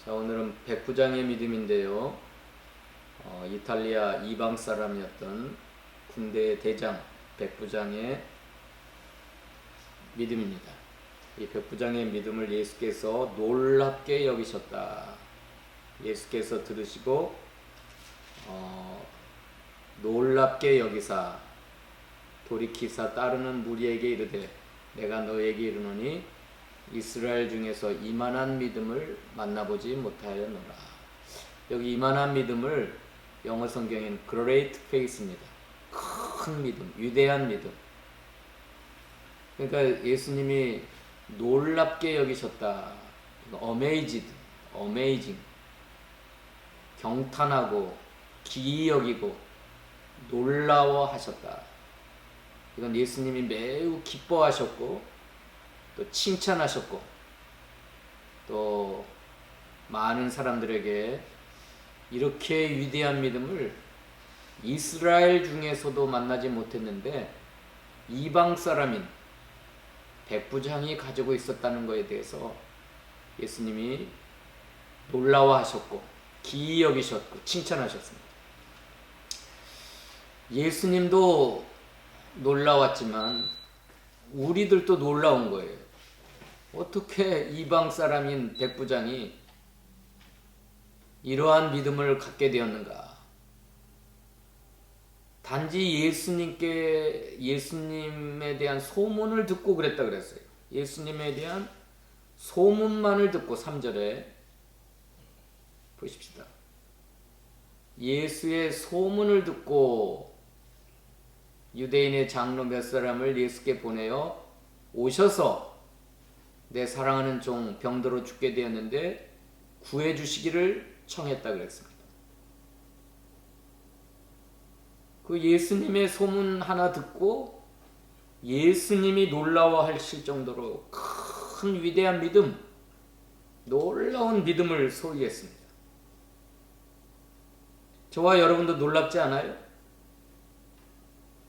자, 오늘은 백부장의 믿음인데요. 이탈리아 이방 사람이었던 군대의 대장 백부장의 믿음입니다. 이 백부장의 믿음을 예수께서 놀랍게 여기셨다. 예수께서 들으시고 놀랍게 여기사 돌이키사 따르는 무리에게 이르되 내가 너에게 이르노니 이스라엘 중에서 이만한 믿음을 만나보지 못하였노라. 여기 이만한 믿음을 영어 성경에는 great faith입니다. 큰 믿음, 위대한 믿음. 그러니까 예수님이 놀랍게 여기셨다. amazed, amazing. 경탄하고 기이 여기고 놀라워하셨다. 이건 예수님이 매우 기뻐하셨고 또 칭찬하셨고 또 많은 사람들에게 이렇게 위대한 믿음을 이스라엘 중에서도 만나지 못했는데 이방 사람인 백부장이 가지고 있었다는 것에 대해서 예수님이 놀라워하셨고 기이 여기셨고 칭찬하셨습니다. 예수님도 놀라웠지만 우리들도 놀라운 거예요. 어떻게 이방 사람인 백부장이 이러한 믿음을 갖게 되었는가? 단지 예수님에 대한 소문을 듣고 그랬다 그랬어요. 예수님에 대한 소문만을 듣고 3절에 보십시다. 예수의 소문을 듣고 유대인의 장로 몇 사람을 예수께 보내어 오셔서 내 사랑하는 종 병들어 죽게 되었는데 구해 주시기를 청했다 그랬습니다. 그 예수님의 소문 하나 듣고 예수님이 놀라워하실 정도로 큰 위대한 믿음, 놀라운 믿음을 소유했습니다. 저와 여러분도 놀랍지 않아요?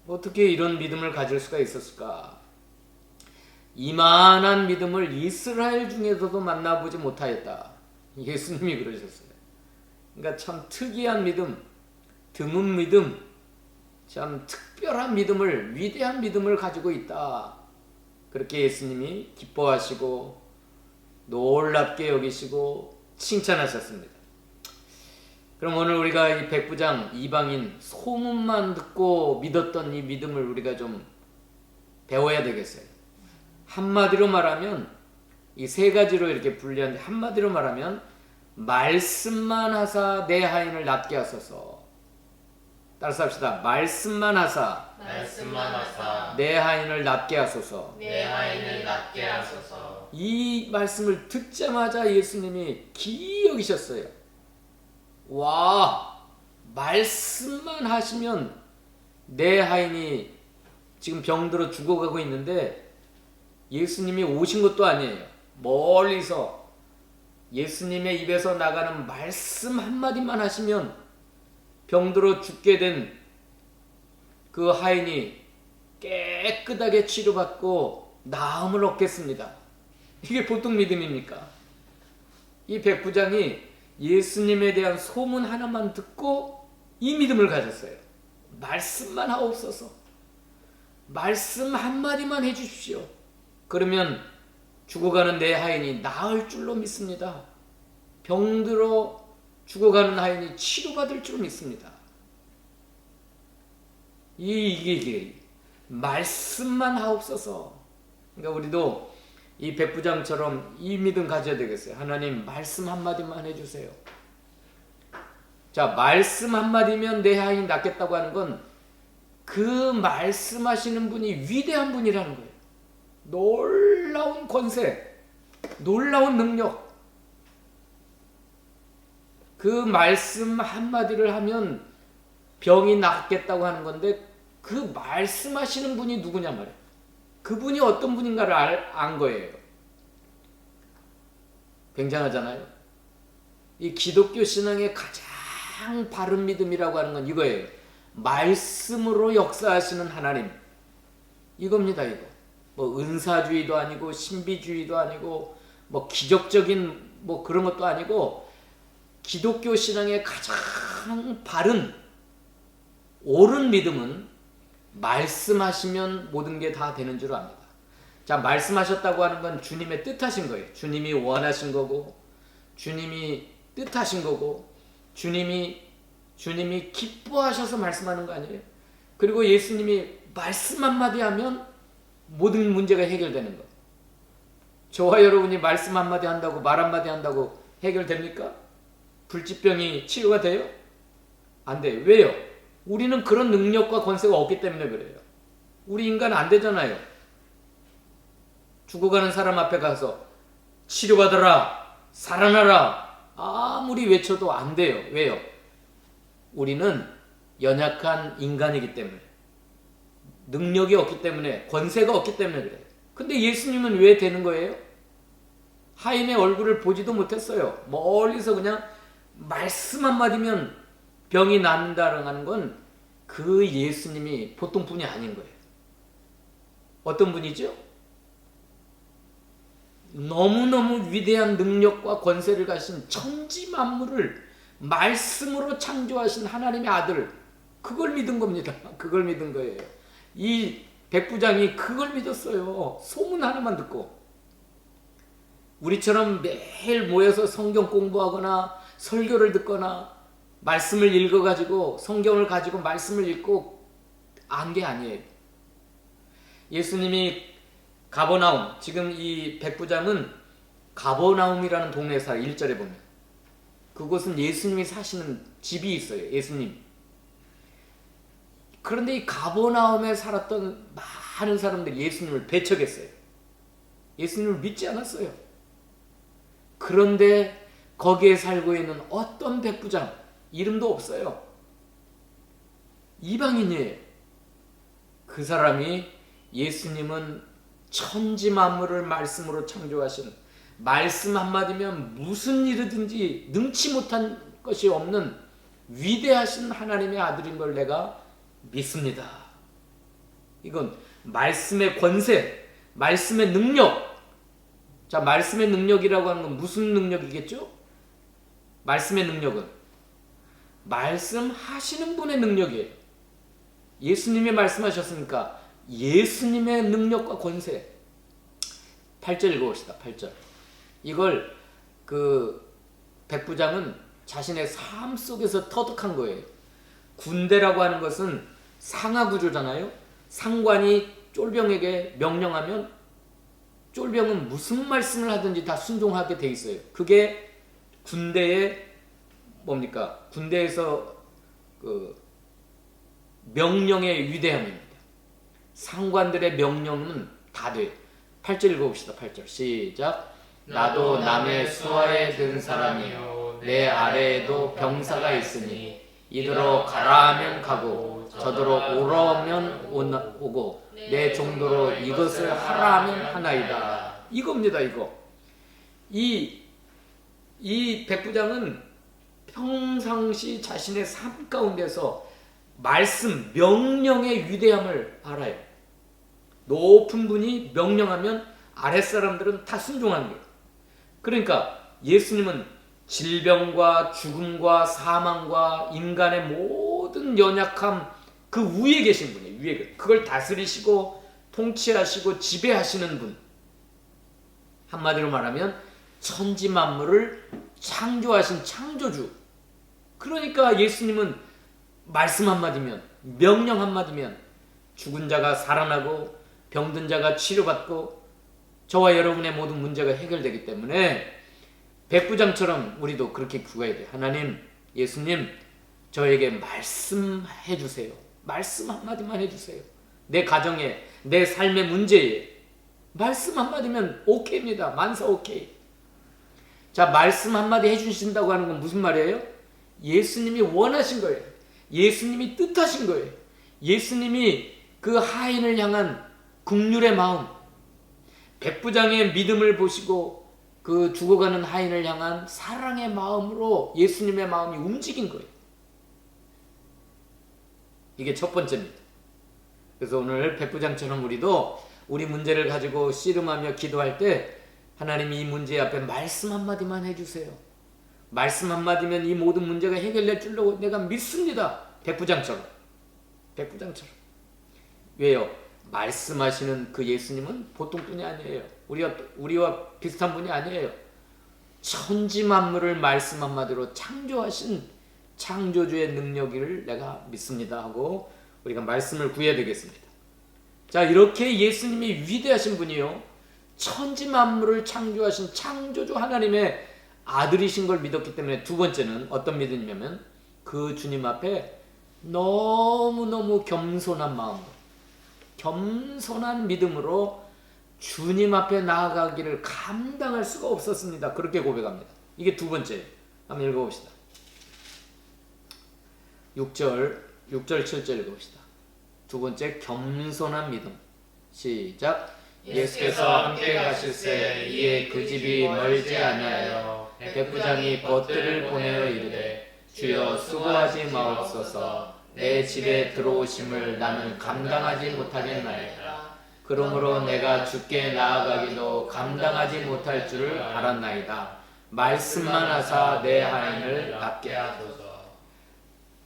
어떻게 이런 믿음을 가질 수가 있었을까? 이만한 믿음을 이스라엘 중에서도 만나보지 못하였다. 예수님이 그러셨어요. 그러니까 참 특이한 믿음, 드문 믿음, 참 특별한 믿음을, 위대한 믿음을 가지고 있다. 그렇게 예수님이 기뻐하시고 놀랍게 여기시고 칭찬하셨습니다. 그럼 오늘 우리가 이 백부장 이방인 소문만 듣고 믿었던 이 믿음을 우리가 좀 배워야 되겠어요. 한마디로 말하면 이 세 가지로 이렇게 분류하는데 한마디로 말하면 말씀만 하사 내 하인을 낫게 하소서. 따라서 합시다. 말씀만 하사 내 하인을 낫게 하소서. 이 말씀을 듣자마자 예수님이 기이 여기셨어요. 와, 말씀만 하시면 내 하인이 지금 병들어 죽어가고 있는데 예수님이 오신 것도 아니에요. 멀리서 예수님의 입에서 나가는 말씀 한마디만 하시면 병들어 죽게 된 그 하인이 깨끗하게 치료받고 나음을 얻겠습니다. 이게 보통 믿음입니까? 이 백부장이 예수님에 대한 소문 하나만 듣고 이 믿음을 가졌어요. 말씀만 하옵소서. 말씀 한마디만 해주십시오. 그러면 죽어가는 내 하인이 나을 줄로 믿습니다. 병들어 죽어가는 하인이 치료받을 줄로 믿습니다. 이게 말씀만 하옵소서. 그러니까 우리도 이 백부장처럼 이 믿음 가져야 되겠어요. 하나님 말씀 한마디만 해주세요. 자, 말씀 한마디면 내 하인이 낫겠다고 하는 건 그 말씀하시는 분이 위대한 분이라는 거예요. 놀라운 권세, 놀라운 능력. 그 말씀 한마디를 하면 병이 낫겠다고 하는 건데 그 말씀하시는 분이 누구냐 말이에요. 그분이 어떤 분인가를 안 거예요. 굉장하잖아요. 이 기독교 신앙의 가장 바른 믿음이라고 하는 건 이거예요. 말씀으로 역사하시는 하나님. 이겁니다, 이거. 뭐 은사주의도 아니고 신비주의도 아니고 뭐 기적적인 뭐 그런 것도 아니고 기독교 신앙의 가장 바른 옳은 믿음은 말씀하시면 모든 게 다 되는 줄 압니다. 자, 말씀하셨다고 하는 건 주님의 뜻하신 거예요. 주님이 원하신 거고, 주님이 뜻하신 거고, 주님이 기뻐하셔서 말씀하는 거 아니에요? 그리고 예수님이 말씀 한마디 하면 모든 문제가 해결되는 거. 저와 여러분이 말씀 한마디 한다고, 말 한마디 한다고 해결됩니까? 불치병이 치유가 돼요? 안 돼요. 왜요? 우리는 그런 능력과 권세가 없기 때문에 그래요. 우리 인간 안 되잖아요. 죽어가는 사람 앞에 가서 치료받아라, 살아나라 아무리 외쳐도 안 돼요. 왜요? 우리는 연약한 인간이기 때문에, 능력이 없기 때문에, 권세가 없기 때문에 그래요. 근데 예수님은 왜 되는 거예요? 하인의 얼굴을 보지도 못했어요. 멀리서 그냥 말씀 한마디면 병이 낫는다는 건 그 예수님이 보통 분이 아닌 거예요. 어떤 분이죠? 너무너무 위대한 능력과 권세를 가진 천지 만물을 말씀으로 창조하신 하나님의 아들, 그걸 믿은 겁니다. 그걸 믿은 거예요. 이 백부장이 그걸 믿었어요. 소문 하나만 듣고. 우리처럼 매일 모여서 성경 공부하거나 설교를 듣거나 말씀을 읽어가지고 성경을 가지고 말씀을 읽고 안 게 아니에요. 예수님이 가버나움, 지금 이 백부장은 가버나움이라는 동네에 살아요. 1절에 보면. 그곳은 예수님이 사시는 집이 있어요. 예수님. 그런데 이 가버나움에 살았던 많은 사람들이 예수님을 배척했어요. 예수님을 믿지 않았어요. 그런데 거기에 살고 있는 어떤 백부장, 이름도 없어요. 이방인이에요. 그 사람이 예수님은 천지 만물을 말씀으로 창조하신, 말씀 한마디면 무슨 일이든지 능치 못한 것이 없는 위대하신 하나님의 아들인 걸 내가 믿습니다. 이건 말씀의 권세, 말씀의 능력. 자, 말씀의 능력이라고 하는 건 무슨 능력이겠죠? 말씀의 능력은 말씀하시는 분의 능력이에요. 예수님이 말씀하셨으니까 예수님의 능력과 권세. 8절 읽어봅시다. 8절. 이걸 그 백부장은 자신의 삶 속에서 터득한 거예요. 군대라고 하는 것은 상하 구조잖아요. 상관이 쫄병에게 명령하면 쫄병은 무슨 말씀을 하든지 다 순종하게 돼 있어요. 그게 군대의 뭡니까? 군대에서 그 명령의 위대함입니다. 상관들의 명령은 다 돼요. 8절 읽어봅시다. 8절 시작. 나도 남의 수하에 든 사람이요 내 아래에도 병사가 있으니 이더러 가라 하면 가고 저더러 오라 하면 오고 내 정도로 이것을 하라 하면 하나이다. 이겁니다. 이거. 이 백부장은 평상시 자신의 삶 가운데서 말씀, 명령의 위대함을 알아요. 높은 분이 명령하면 아랫사람들은 다 순종하는 거예요. 그러니까 예수님은 질병과 죽음과 사망과 인간의 모든 연약함 그 위에 계신 분이에요. 위에. 그걸 다스리시고 통치하시고 지배하시는 분. 한마디로 말하면 천지 만물을 창조하신 창조주. 그러니까 예수님은 말씀 한마디면, 명령 한마디면 죽은 자가 살아나고 병든 자가 치료받고 저와 여러분의 모든 문제가 해결되기 때문에 백부장처럼 우리도 그렇게 구해야 돼요. 하나님, 예수님, 저에게 말씀해 주세요. 말씀 한마디만 해주세요. 내 가정에, 내 삶의 문제에 말씀 한마디면 오케이입니다. 만사 오케이. 자, 말씀 한마디 해주신다고 하는 건 무슨 말이에요? 예수님이 원하신 거예요. 예수님이 뜻하신 거예요. 예수님이 그 하인을 향한 긍휼의 마음, 백부장의 믿음을 보시고 그 죽어가는 하인을 향한 사랑의 마음으로 예수님의 마음이 움직인 거예요. 이게 첫 번째입니다. 그래서 오늘 백부장처럼 우리도 우리 문제를 가지고 씨름하며 기도할 때 하나님이 이 문제 앞에 말씀 한마디만 해주세요. 말씀 한마디면 이 모든 문제가 해결될 줄로 내가 믿습니다. 백부장처럼. 백부장처럼. 왜요? 말씀하시는 그 예수님은 보통 분이 아니에요. 우리와 비슷한 분이 아니에요. 천지 만물을 말씀 한마디로 창조하신 창조주의 능력을 내가 믿습니다 하고 우리가 말씀을 구해야 되겠습니다. 자, 이렇게 예수님이 위대하신 분이요, 천지 만물을 창조하신 창조주 하나님의 아들이신 걸 믿었기 때문에 두 번째는 어떤 믿음이냐면 그 주님 앞에 너무너무 겸손한 마음으로, 겸손한 믿음으로 주님 앞에 나아가기를 감당할 수가 없었습니다. 그렇게 고백합니다. 이게 두 번째. 한번 읽어봅시다. 6절 7절 읽어봅시다. 두 번째, 겸손한 믿음. 시작. 예수께서 함께 가실새 이에 그 집이 멀지 아니하여 백부장이 벗들을 보내어 이르되 주여 수고하지 마옵소서. 내 집에 들어오심을 나는 감당하지 못하겠나이다. 그러므로 내가 주께 나아가기도 감당하지 못할 줄을 알았나이다. 말씀만 하사 내 하인을 낫게 하소서.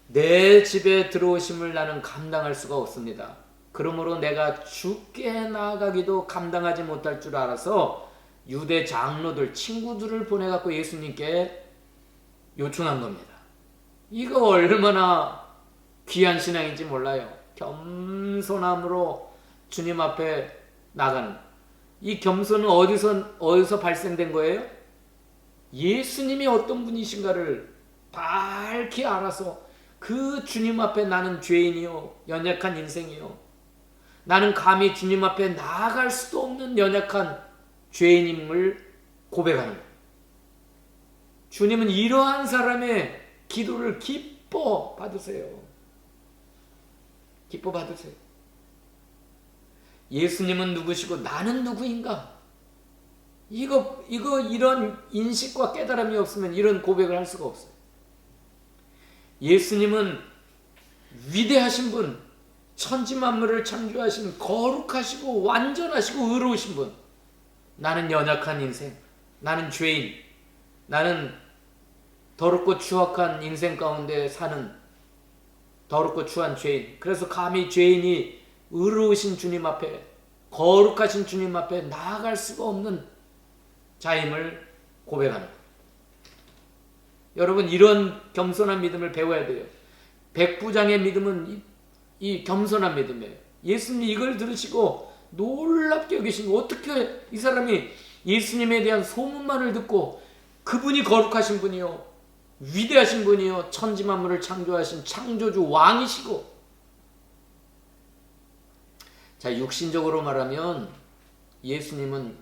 내 집에 들어오심을 나는 감당할 수가 없습니다. 그러므로 내가 주께 나아가기도 감당하지 못할 줄 알아서 유대 장로들, 친구들을 보내갖고 예수님께 요청한 겁니다. 이거 얼마나 귀한 신앙인지 몰라요. 겸손함으로 주님 앞에 나가는, 이 겸손은 어디서 발생된 거예요? 예수님이 어떤 분이신가를 밝히 알아서 그 주님 앞에 나는 죄인이요, 연약한 인생이요, 나는 감히 주님 앞에 나아갈 수도 없는 연약한 죄인임을 고백하는 거예요. 주님은 이러한 사람의 기도를 기뻐 받으세요. 기뻐 받으세요. 예수님은 누구시고 나는 누구인가? 이런 인식과 깨달음이 없으면 이런 고백을 할 수가 없어요. 예수님은 위대하신 분, 천지 만물을 창조하신 거룩하시고 완전하시고 의로우신 분. 나는 연약한 인생, 나는 죄인, 나는 더럽고 추악한 인생 가운데 사는 더럽고 추한 죄인. 그래서 감히 죄인이 의로우신 주님 앞에, 거룩하신 주님 앞에 나아갈 수가 없는 자임을 고백하는 거예요. 여러분, 이런 겸손한 믿음을 배워야 돼요. 백부장의 믿음은 이 겸손한 믿음이에요. 예수님이 이걸 들으시고 놀랍게 여기신, 어떻게 이 사람이 예수님에 대한 소문만을 듣고 그분이 거룩하신 분이요, 위대하신 분이요, 천지 만물을 창조하신 창조주 왕이시고. 자, 육신적으로 말하면 예수님은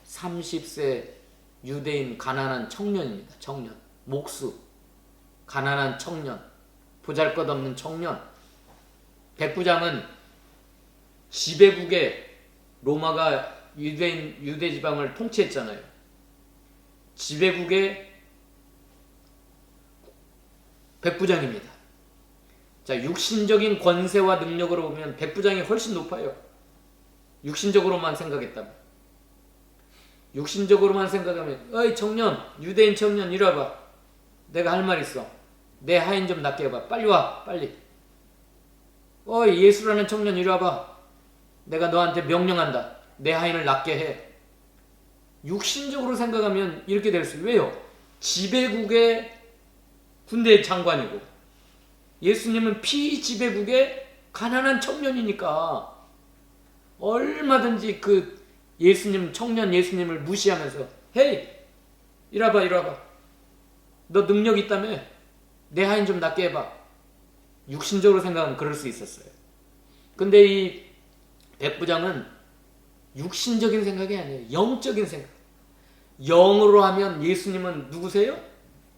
30세 유대인 가난한 청년입니다. 청년, 목수, 가난한 청년, 보잘것없는 청년. 백부장은 지배국에, 로마가 유대 지방을 통치했잖아요. 지배국의 백부장입니다. 자, 육신적인 권세와 능력으로 보면 백부장이 훨씬 높아요. 육신적으로만 생각했다면. 육신적으로만 생각하면, 어이 청년, 유대인 청년 이리 와봐. 내가 할 말 있어. 내 하인 좀 낫게 해봐. 빨리 와, 빨리. 어이 예수라는 청년 이리 와봐. 내가 너한테 명령한다. 내 하인을 낫게 해. 육신적으로 생각하면 이렇게 될 수 있어요. 왜요? 지배국의 군대 장관이고 예수님은 피지배국의 가난한 청년이니까 얼마든지 그 예수님, 청년 예수님을 무시하면서, 헤이 이리 와봐, 이리 와봐. 너 능력 있다며? 내 하인 좀 낫게 해봐. 육신적으로 생각하면 그럴 수 있었어요. 근데 이 백부장은 육신적인 생각이 아니에요. 영적인 생각. 영으로 하면 예수님은 누구세요?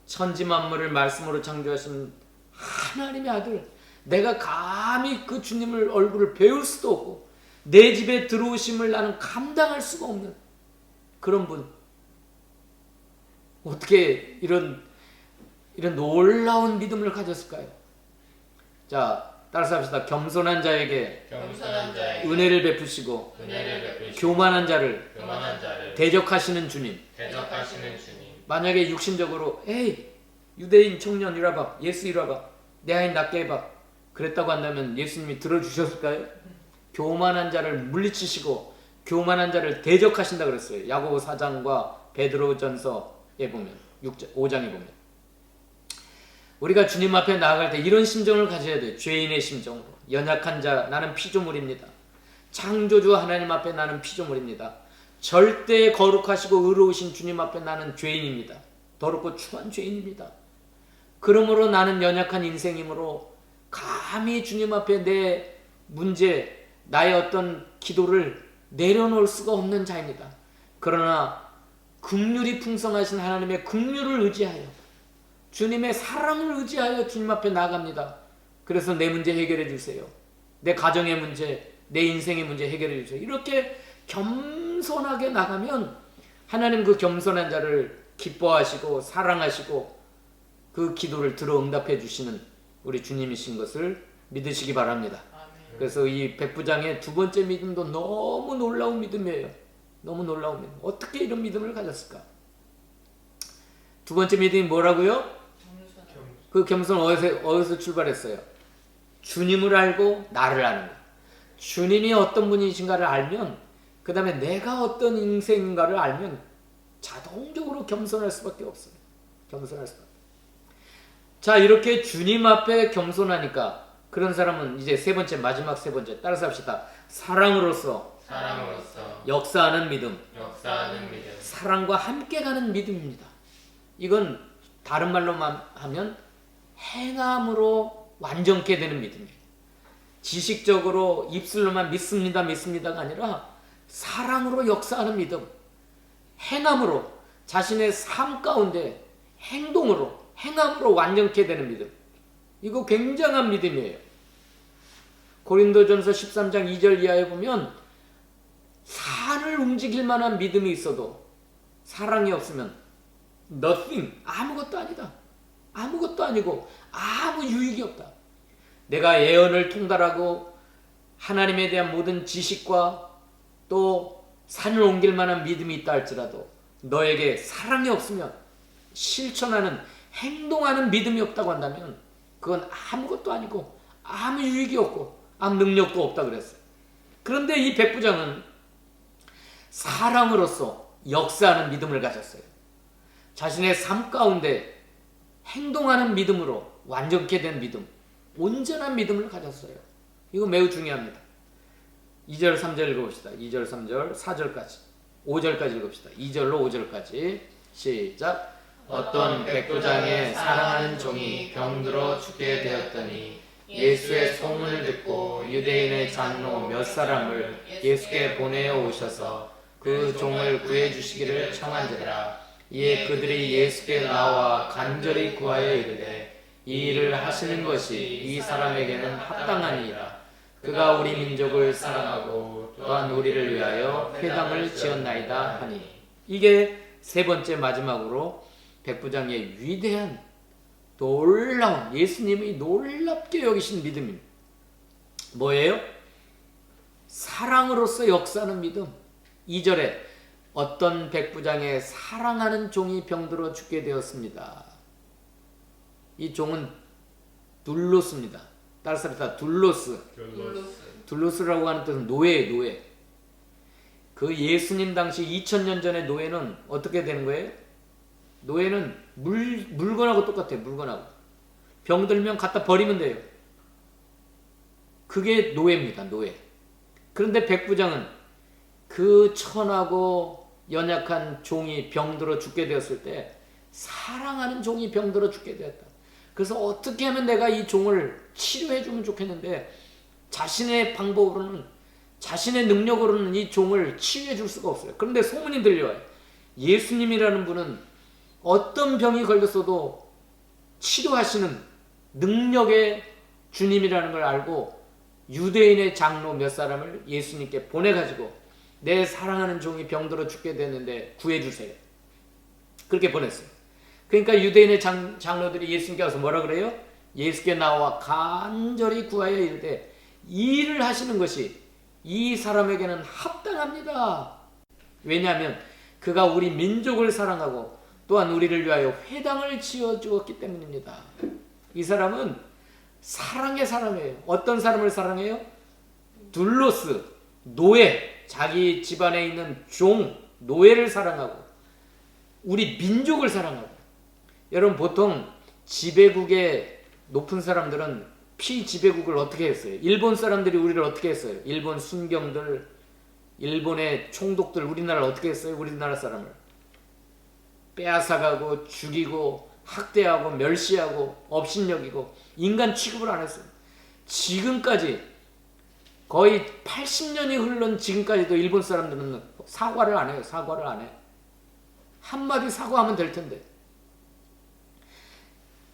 천지 만물을 말씀으로 창조하신 하나님의 아들. 내가 감히 그 주님을 얼굴을 배울 수도 없고 내 집에 들어오심을 나는 감당할 수가 없는 그런 분. 어떻게 이런 놀라운 믿음을 가졌을까요? 자, 따라서 합시다. 겸손한 자에게 겸손한 자에게 은혜를 베푸시고 은혜를 베푸시고 교만한 자를 교만한 자를 대적하시는 주님. 대적하시는 주님. 만약에 육신적으로 에이 유대인 청년 이리 와봐, 예수 이리 와봐, 내 아이 낫게 해봐 그랬다고 한다면 예수님이 들어주셨을까요? 교만한 자를 물리치시고 교만한 자를 대적하신다 그랬어요. 야고보 4장과 베드로전서에 보면 5장에 보면 우리가 주님 앞에 나아갈 때 이런 심정을 가져야 돼요. 죄인의 심정으로. 연약한 자, 나는 피조물입니다. 창조주 하나님 앞에 나는 피조물입니다. 절대 거룩하시고 의로우신 주님 앞에 나는 죄인입니다. 더럽고 추한 죄인입니다. 그러므로 나는 연약한 인생이므로 감히 주님 앞에 내 문제, 나의 어떤 기도를 내려놓을 수가 없는 자입니다. 그러나 긍휼이 풍성하신 하나님의 긍휼을 의지하여 주님의 사랑을 의지하여 주님 앞에 나아갑니다. 그래서 내 문제 해결해 주세요. 내 가정의 문제, 내 인생의 문제 해결해 주세요. 이렇게 겸손하게 나가면 하나님 그 겸손한 자를 기뻐하시고 사랑하시고 그 기도를 들어 응답해 주시는 우리 주님이신 것을 믿으시기 바랍니다. 그래서 이 백부장의 두 번째 믿음도 너무 놀라운 믿음이에요. 너무 놀라운 믿음. 어떻게 이런 믿음을 가졌을까? 두 번째 믿음이 뭐라고요? 그 겸손은 어디서 출발했어요? 주님을 알고 나를 아는 것. 주님이 어떤 분이신가를 알면 그 다음에 내가 어떤 인생인가를 알면 자동적으로 겸손할 수밖에 없어요. 겸손할 수밖에. 자, 이렇게 주님 앞에 겸손하니까 그런 사람은 이제 세 번째, 마지막 세 번째 따라서 합시다. 사랑으로서 역사하는 믿음. 사랑과 함께 가는 믿음입니다. 이건 다른 말로만 하면 행함으로 완전케 되는 믿음이에요. 지식적으로 입술로만 믿습니다가 아니라 사랑으로 역사하는 믿음, 행함으로 자신의 삶 가운데 행함으로 완전케 되는 믿음. 이거 굉장한 믿음이에요. 고린도전서 13장 2절 이하에 보면 산을 움직일 만한 믿음이 있어도 사랑이 없으면 nothing, 아무것도 아니다. 아무것도 아니고 아무 유익이 없다. 내가 예언을 통달하고 하나님에 대한 모든 지식과 또 산을 옮길 만한 믿음이 있다 할지라도 너에게 사랑이 없으면 실천하는 행동하는 믿음이 없다고 한다면 그건 아무것도 아니고 아무 유익이 없고 아무 능력도 없다 그랬어요. 그런데 이 백부장은 사랑으로서 역사하는 믿음을 가졌어요. 자신의 삶 가운데 행동하는 믿음으로 완전케 된 믿음, 온전한 믿음을 가졌어요. 이거 매우 중요합니다. 2절 3절 읽어봅시다. 2절 3절 4절까지 5절까지 읽읍시다. 2절로 5절까지 시작. 어떤 백부장의 사랑하는 종이 병들어 죽게 되었더니 예수의 소문을 듣고 유대인의 장로 몇 사람을 예수께 보내어 오셔서 그 종을 구해 주시기를 청한지라. 이에 그들이 예수께 나와 간절히 구하여 이르되 이 일을 하시는 것이 이 사람에게는 합당하니이다. 그가 우리 민족을 사랑하고 또한 우리를 위하여 회당을 지었나이다 하니. 이게 세 번째 마지막으로 백부장의 위대한 놀라운 예수님의 놀랍게 여기신 믿음입니다. 뭐예요? 사랑으로서 역사하는 믿음. 2절에 어떤 백부장의 사랑하는 종이 병들어 죽게 되었습니다. 이 종은 둘로스입니다. 따라서 둘로스. 둘로스라고 하는 뜻은 노예예요, 노예. 그 예수님 당시 2000년 전의 노예는 어떻게 되는 거예요? 노예는 물건하고 똑같아요. 물건하고. 병들면 갖다 버리면 돼요. 그게 노예입니다. 노예. 그런데 백부장은 그 천하고 연약한 종이 병들어 죽게 되었을 때 사랑하는 종이 병들어 죽게 되었다. 그래서 어떻게 하면 내가 이 종을 치료해 주면 좋겠는데 자신의 방법으로는 자신의 능력으로는 이 종을 치유해 줄 수가 없어요. 그런데 소문이 들려와요. 예수님이라는 분은 어떤 병이 걸렸어도 치료하시는 능력의 주님이라는 걸 알고 유대인의 장로 몇 사람을 예수님께 보내가지고 내 사랑하는 종이 병들어 죽게 됐는데 구해주세요. 그렇게 보냈어요. 그러니까 유대인의 장로들이 예수님께 와서 뭐라 그래요? 예수께 나와 간절히 구하여 이르되 일을 하시는 것이 이 사람에게는 합당합니다. 왜냐하면 그가 우리 민족을 사랑하고 또한 우리를 위하여 회당을 지어주었기 때문입니다. 이 사람은 사랑의 사람이에요. 어떤 사람을 사랑해요? 둘로스, 노예, 자기 집안에 있는 종, 노예를 사랑하고 우리 민족을 사랑하고. 여러분, 보통 지배국의 높은 사람들은 피지배국을 어떻게 했어요? 일본 사람들이 우리를 어떻게 했어요? 일본 순경들, 일본의 총독들 우리나라를 어떻게 했어요? 우리나라 사람을 빼앗아가고 죽이고 학대하고 멸시하고 업신여기고 인간 취급을 안 했어요. 지금까지 거의 80년이 흐른 지금까지도 일본 사람들은 사과를 안 해요. 사과를 안 해. 한마디 사과하면 될 텐데.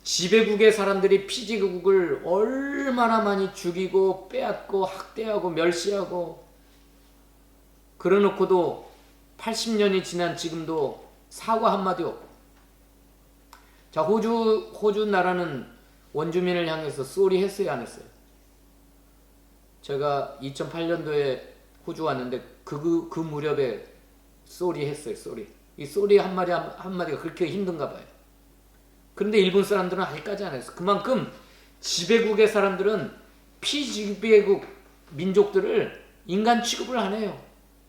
지배국의 사람들이 피지국을 얼마나 많이 죽이고 빼앗고 학대하고 멸시하고 그러놓고도 80년이 지난 지금도 사과 한마디 없고. 자, 호주 나라는 원주민을 향해서 쏘리 했어요, 안 했어요? 제가 2008년도에 호주 왔는데 그 무렵에 쏘리 했어요, 쏘리. 이 쏘리 한마디가 그렇게 힘든가 봐요. 그런데 일본 사람들은 아직까지 안 했어. 그만큼 지배국의 사람들은 피지배국 민족들을 인간 취급을 안 해요.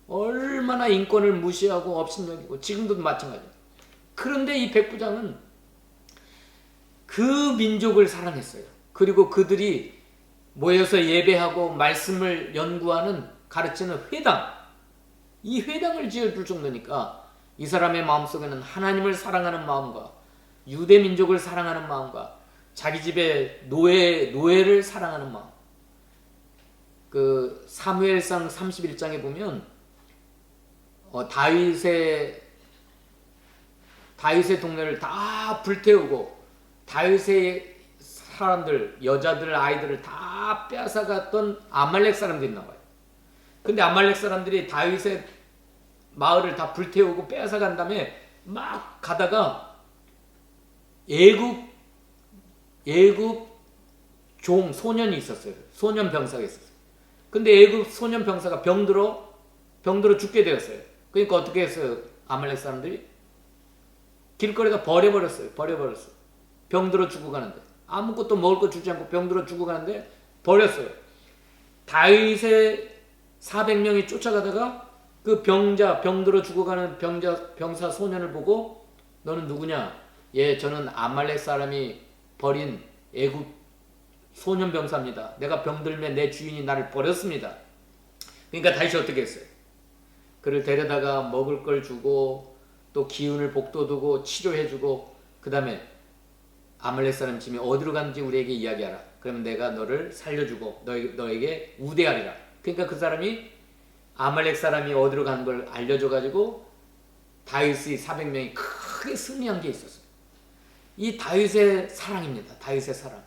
얼마나 인권을 무시하고 업신여기고. 지금도 마찬가지예요. 그런데 이 백부장은 그 민족을 사랑했어요. 그리고 그들이 모여서 예배하고 말씀을 연구하는, 가르치는 회당, 이 회당을 지어줄 정도니까 이 사람의 마음속에는 하나님을 사랑하는 마음과 유대 민족을 사랑하는 마음과 자기 집의 노예를 사랑하는 마음. 그 사무엘상 31장에 보면 다윗의 동네를 다 불태우고 다윗의 사람들, 여자들, 아이들을 다 빼앗아갔던 아말렉 사람들이 나와요. 근데 아말렉 사람들이 다윗의 마을을 다 불태우고 빼앗아간 다음에 막 가다가 애굽 종 소년이 있었어요. 소년 병사가 있었어요. 근데 애굽 소년 병사가 병들어 죽게 되었어요. 그러니까 어떻게 했어요? 아말렉 사람들이 길거리에다 버려버렸어요. 병들어 죽고 가는데 아무것도 먹을 거 주지 않고 병들어 죽고 가는데 버렸어요. 다윗의 400명이 쫓아가다가 그 병들어 죽어가는 병사 소년을 보고 너는 누구냐? 예, 저는 아말렉 사람이 버린 애굽 소년 병사입니다. 내가 병들면 내 주인이 나를 버렸습니다. 그러니까 다윗이 어떻게 했어요? 그를 데려다가 먹을 걸 주고 또 기운을 복돋우고 치료해주고 그 다음에 아말렉 사람 짐이 어디로 갔는지 우리에게 이야기하라. 그러면 내가 너를 살려주고 너에게 우대하리라. 그러니까 그 사람이 아말렉 사람이 어디로 가는 걸 알려줘가지고 다윗의 400명이 크게 승리한 게 있었어요. 이 다윗의 사랑입니다. 다윗의 사랑.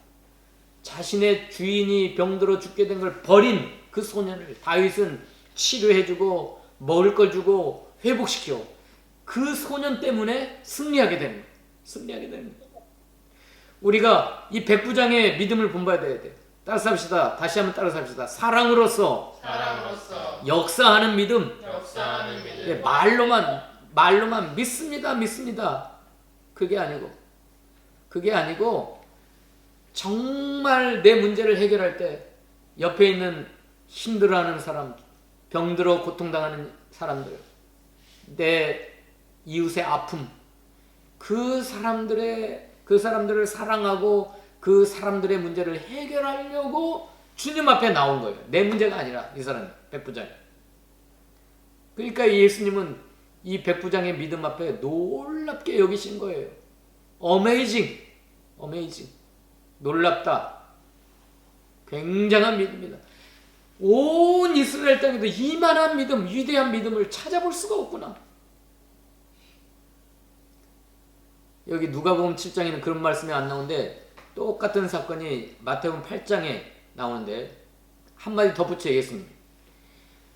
자신의 주인이 병들어 죽게 된 걸 버린 그 소년을 다윗은 치료해주고 먹을 걸 주고 회복시켜. 그 소년 때문에 승리하게 되는 거예요. 우리가 이 백부장의 믿음을 본받아야 돼. 따라서 합시다. 다시 한번 따라서 합시다. 사랑으로서 역사하는 믿음. 네, 말로만 믿습니다. 그게 아니고 정말 내 문제를 해결할 때 옆에 있는 힘들어하는 사람, 병들어 고통당하는 사람들, 내 이웃의 아픔, 그 사람들을 사랑하고 그 사람들의 문제를 해결하려고 주님 앞에 나온 거예요. 내 문제가 아니라 이 사람 백부장이. 그러니까 예수님은 이 백부장의 믿음 앞에 놀랍게 여기신 거예요. 어메이징. 놀랍다. 굉장한 믿음이다. 온 이스라엘 땅에도 이만한 믿음, 위대한 믿음을 찾아볼 수가 없구나. 여기 누가복음 7장에는 그런 말씀이 안 나오는데 똑같은 사건이 마태복음 8장에 나오는데 한마디 덧붙여 얘기했습니다.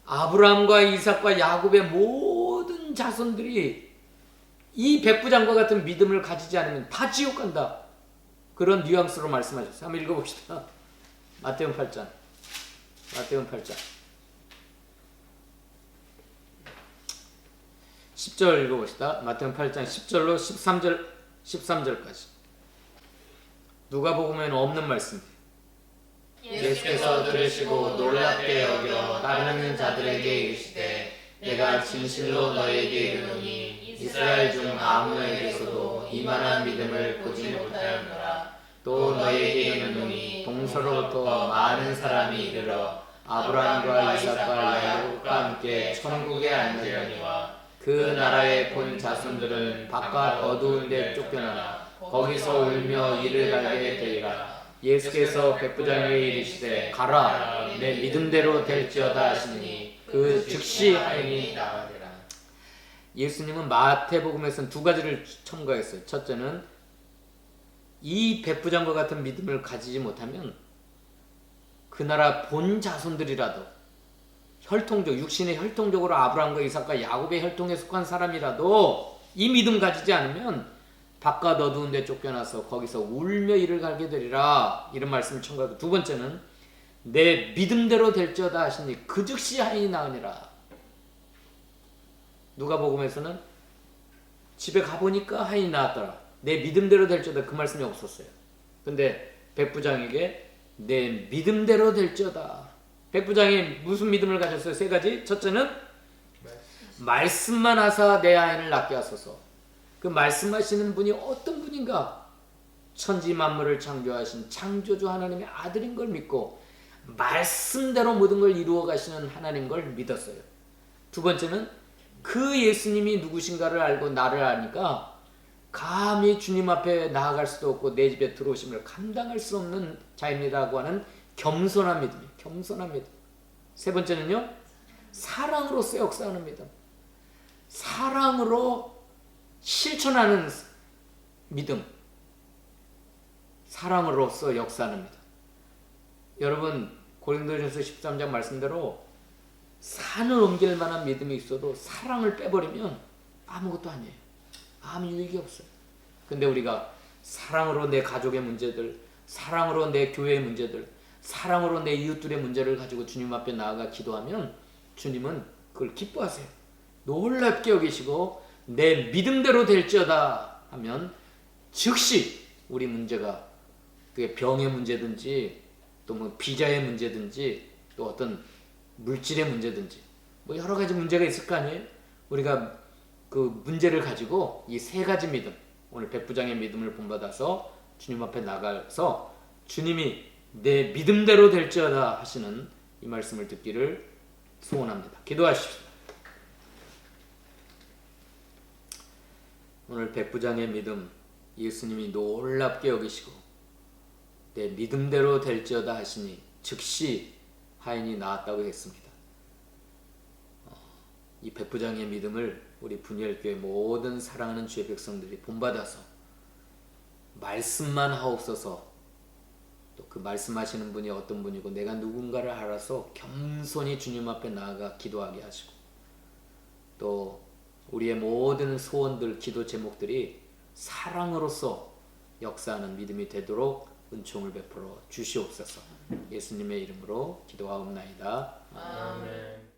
아브라함과 이삭과 야곱의 모든 자손들이 이 백부장과 같은 믿음을 가지지 않으면 다 지옥 간다. 그런 뉘앙스로 말씀하셨어요. 한번 읽어봅시다. 마태복음 8장. 마태복음 8장. 10절 읽어봅시다. 마태복음 8장 10절로 13절까지. 누가복음에는 없는 말씀이에요. 예수께서 들으시고 놀랍게 여겨 따르는 자들에게 이르시되 내가 진실로 너희에게 이르노니 이스라엘 중 아무에게서도 이만한 믿음을 보지 못하였노라. 또 너희에게 이르노니 동서로부터 많은 사람이 이르러 아브라함과 이삭과 야곱과 함께 천국에 앉으려니와 그 나라의 본 자손들은 바깥 어두운 데 쫓겨나 거기서 울며 이를 갈게 되리라. 예수께서 백부장에게 이르시되 가라 내 믿음대로 될지어다 하시니 그 즉시 하인이 나가니라. 예수님은 마태복음에서는 두 가지를 첨가했어요. 첫째는 이 백부장과 같은 믿음을 가지지 못하면 그 나라 본 자손들이라도 혈통적, 육신의 혈통적으로 아브라함과 이삭과 야곱의 혈통에 속한 사람이라도 이 믿음 가지지 않으면 바깥 어두운 데 쫓겨나서 거기서 울며 이를 갈게 되리라. 이런 말씀을 첨가하고, 두 번째는 내 믿음대로 될지어다 하시니 그 즉시 하인이 나으니라. 누가복음에서는 집에 가보니까 하인이 나았더라. 내 믿음대로 될지어다 그 말씀이 없었어요. 근데 백부장에게 내 믿음대로 될지어다. 백부장이 무슨 믿음을 가졌어요? 세 가지. 첫째는 말씀만 하사 내 아이를 낫게 하소서. 그 말씀하시는 분이 어떤 분인가? 천지 만물을 창조하신 창조주 하나님의 아들인 걸 믿고 말씀대로 모든 걸 이루어 가시는 하나님 걸 믿었어요. 두 번째는 그 예수님이 누구신가를 알고 나를 아니까 감히 주님 앞에 나아갈 수도 없고 내 집에 들어오심을 감당할 수 없는 자입니다라고 하는 겸손한 믿음이에요. 겸손한 믿음. 세 번째는요, 사랑으로서 역사하는 믿음. 사랑으로 실천하는 믿음. 사랑으로서 역사하는 믿음. 여러분, 고린도전서 13장 말씀대로 산을 옮길 만한 믿음이 있어도 사랑을 빼버리면 아무것도 아니에요. 아무 유익이 없어요. 근데 우리가 사랑으로 내 가족의 문제들, 사랑으로 내 교회의 문제들, 사랑으로 내 이웃들의 문제를 가지고 주님 앞에 나아가 기도하면 주님은 그걸 기뻐하세요. 놀랍게 여기시고 내 믿음대로 될지어다 하면 즉시 우리 문제가, 그게 병의 문제든지 또 뭐 비자의 문제든지 또 어떤 물질의 문제든지 뭐 여러 가지 문제가 있을 거 아니에요. 우리가 그 문제를 가지고 이 세 가지 믿음, 오늘 백부장의 믿음을 본받아서 주님 앞에 나가서 주님이 내 믿음대로 될지어다 하시는 이 말씀을 듣기를 소원합니다. 기도하십시오. 오늘 백부장의 믿음, 예수님이 놀랍게 여기시고 내 믿음대로 될지어다 하시니 즉시 하인이 나았다고 했습니다. 이 백부장의 믿음을 우리 분열교회 모든 사랑하는 주의 백성들이 본받아서 말씀만 하옵소서. 또 그 말씀하시는 분이 어떤 분이고 내가 누군가를 알아서 겸손히 주님 앞에 나아가 기도하게 하시고, 또 우리의 모든 소원들, 기도 제목들이 사랑으로서 역사하는 믿음이 되도록 은총을 베풀어 주시옵소서. 예수님의 이름으로 기도하옵나이다. 아멘.